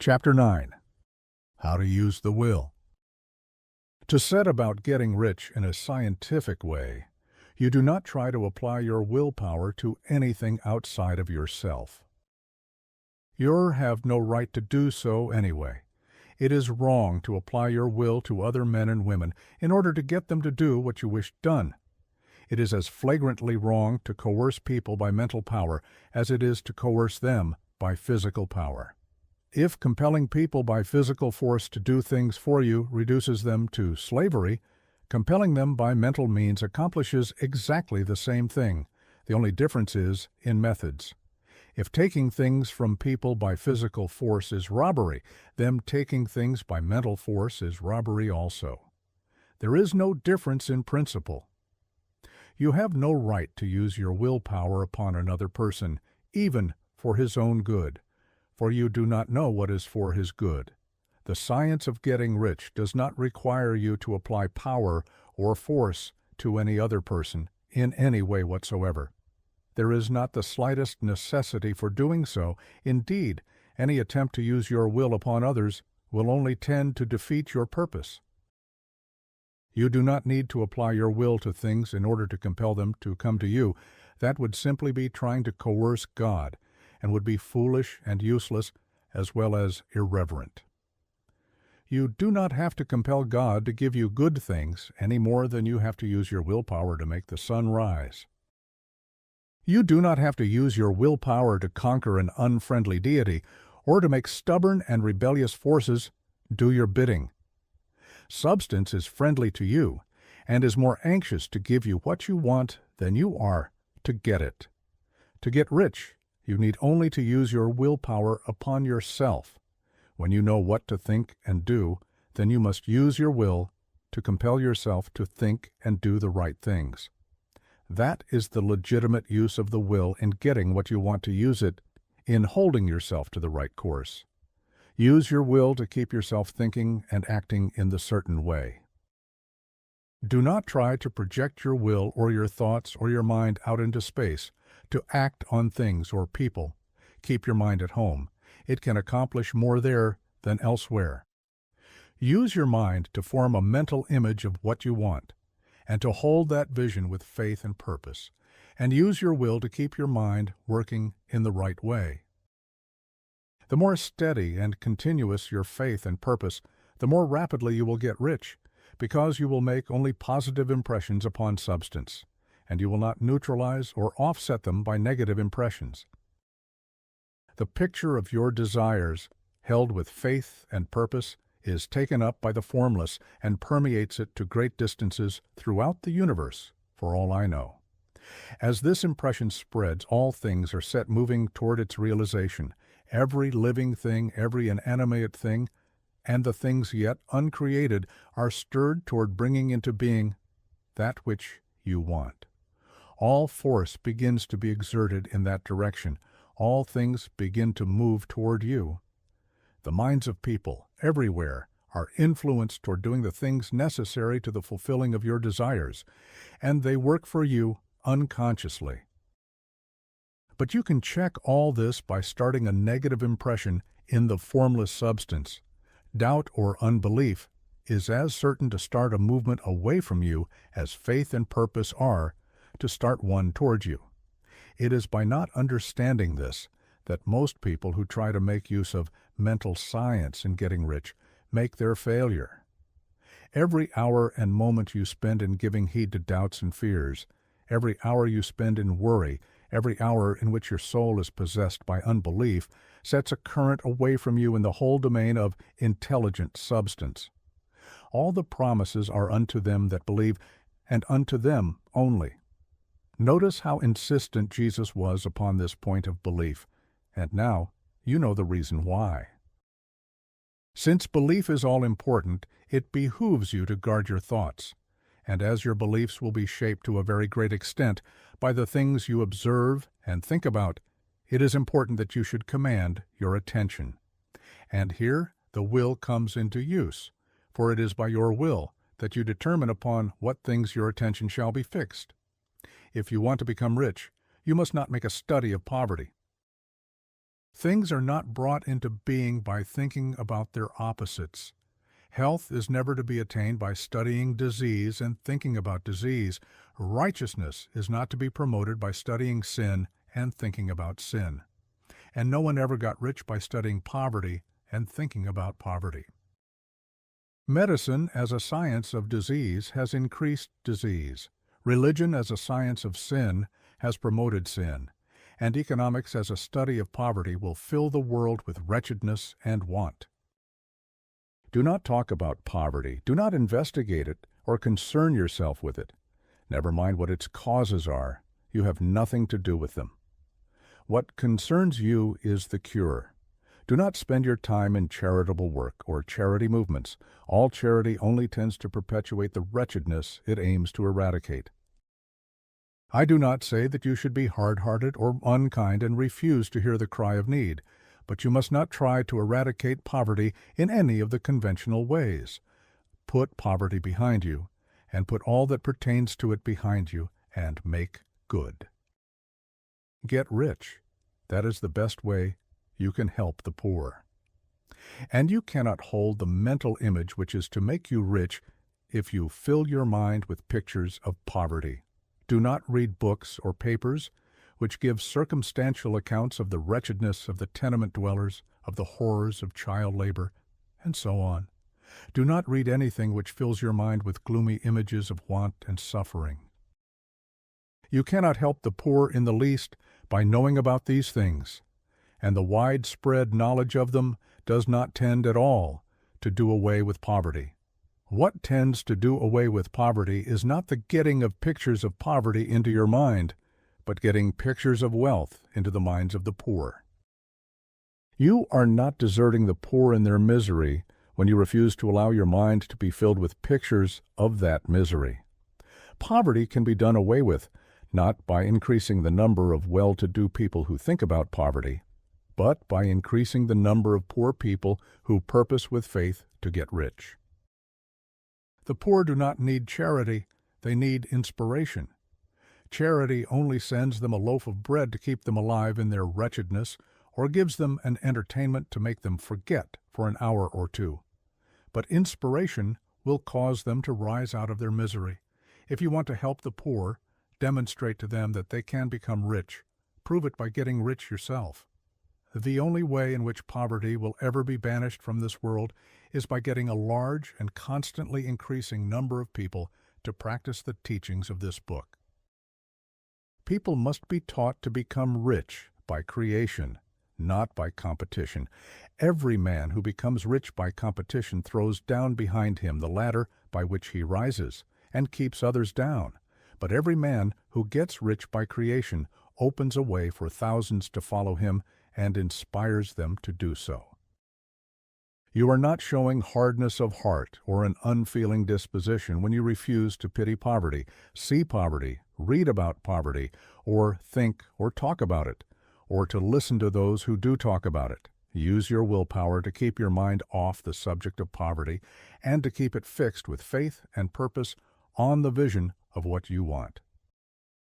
Chapter 9. How to Use the Will. To set about getting rich in a scientific way, you do not try to apply your willpower to anything outside of yourself. You have no right to do so anyway. It is wrong to apply your will to other men and women in order to get them to do what you wish done. It is as flagrantly wrong to coerce people by mental power as it is to coerce them by physical power. If compelling people by physical force to do things for you reduces them to slavery, compelling them by mental means accomplishes exactly the same thing. The only difference is in methods. If taking things from people by physical force is robbery, then taking things by mental force is robbery also. There is no difference in principle. You have no right to use your willpower upon another person, even for his own good, for you do not know what is for his good. The science of getting rich does not require you to apply power or force to any other person in any way whatsoever. There is not the slightest necessity for doing so. Indeed, any attempt to use your will upon others will only tend to defeat your purpose. You do not need to apply your will to things in order to compel them to come to you. That would simply be trying to coerce God, and would be foolish and useless as well as irreverent. You do not have to compel God to give you good things any more than you have to use your willpower to make the sun rise. You do not have to use your willpower to conquer an unfriendly deity or to make stubborn and rebellious forces do your bidding. Substance is friendly to you and is more anxious to give you what you want than you are to get it. To get rich, you need only to use your willpower upon yourself. When you know what to think and do, then you must use your will to compel yourself to think and do the right things. That is the legitimate use of the will in getting what you want to use it, in holding yourself to the right course. Use your will to keep yourself thinking and acting in the certain way. Do not try to project your will or your thoughts or your mind out into space to act on things or people. Keep your mind at home. It can accomplish more there than elsewhere. Use your mind to form a mental image of what you want, and to hold that vision with faith and purpose, and use your will to keep your mind working in the right way. The more steady and continuous your faith and purpose, the more rapidly you will get rich, because you will make only positive impressions upon substance, and you will not neutralize or offset them by negative impressions. The picture of your desires, held with faith and purpose, is taken up by the formless and permeates it to great distances throughout the universe, for all I know. As this impression spreads, all things are set moving toward its realization. Every living thing, every inanimate thing, and the things yet uncreated are stirred toward bringing into being that which you want. All force begins to be exerted in that direction. All things begin to move toward you. The minds of people everywhere are influenced toward doing the things necessary to the fulfilling of your desires, and they work for you unconsciously. But you can check all this by starting a negative impression in the formless substance. Doubt or unbelief is as certain to start a movement away from you as faith and purpose are to start one towards you. It is by not understanding this that most people who try to make use of mental science in getting rich make their failure. Every hour and moment you spend in giving heed to doubts and fears, every hour you spend in worry, every hour in which your soul is possessed by unbelief, sets a current away from you in the whole domain of intelligent substance. All the promises are unto them that believe, and unto them only. Notice how insistent Jesus was upon this point of belief, and now you know the reason why. Since belief is all important, it behooves you to guard your thoughts, and as your beliefs will be shaped to a very great extent by the things you observe and think about, it is important that you should command your attention. And here the will comes into use, for it is by your will that you determine upon what things your attention shall be fixed. If you want to become rich, you must not make a study of poverty. Things are not brought into being by thinking about their opposites. Health is never to be attained by studying disease and thinking about disease. Righteousness is not to be promoted by studying sin and thinking about sin. And no one ever got rich by studying poverty and thinking about poverty. Medicine as a science of disease has increased disease. Religion as a science of sin has promoted sin. And economics as a study of poverty will fill the world with wretchedness and want. Do not talk about poverty. Do not investigate it or concern yourself with it. Never mind what its causes are. You have nothing to do with them. What concerns you is the cure. Do not spend your time in charitable work or charity movements. All charity only tends to perpetuate the wretchedness it aims to eradicate. I do not say that you should be hard-hearted or unkind and refuse to hear the cry of need, but you must not try to eradicate poverty in any of the conventional ways. Put poverty behind you, and put all that pertains to it behind you, and make good. Get rich. That is the best way you can help the poor. And you cannot hold the mental image which is to make you rich if you fill your mind with pictures of poverty. Do not read books or papers which give circumstantial accounts of the wretchedness of the tenement dwellers, of the horrors of child labor, and so on. Do not read anything which fills your mind with gloomy images of want and suffering. You cannot help the poor in the least by knowing about these things, and the widespread knowledge of them does not tend at all to do away with poverty. What tends to do away with poverty is not the getting of pictures of poverty into your mind, but getting pictures of wealth into the minds of the poor. You are not deserting the poor in their misery when you refuse to allow your mind to be filled with pictures of that misery. Poverty can be done away with, not by increasing the number of well-to-do people who think about poverty, but by increasing the number of poor people who purpose with faith to get rich. The poor do not need charity, they need inspiration. Charity only sends them a loaf of bread to keep them alive in their wretchedness, or gives them an entertainment to make them forget for an hour or two. But inspiration will cause them to rise out of their misery. If you want to help the poor, demonstrate to them that they can become rich. Prove it by getting rich yourself. The only way in which poverty will ever be banished from this world is by getting a large and constantly increasing number of people to practice the teachings of this book. People must be taught to become rich by creation, not by competition. Every man who becomes rich by competition throws down behind him the ladder by which he rises and keeps others down. But every man who gets rich by creation opens a way for thousands to follow him and inspires them to do so. You are not showing hardness of heart or an unfeeling disposition when you refuse to pity poverty, see poverty, read about poverty, or think or talk about it, or to listen to those who do talk about it. Use your willpower to keep your mind off the subject of poverty and to keep it fixed with faith and purpose on the vision of what you want.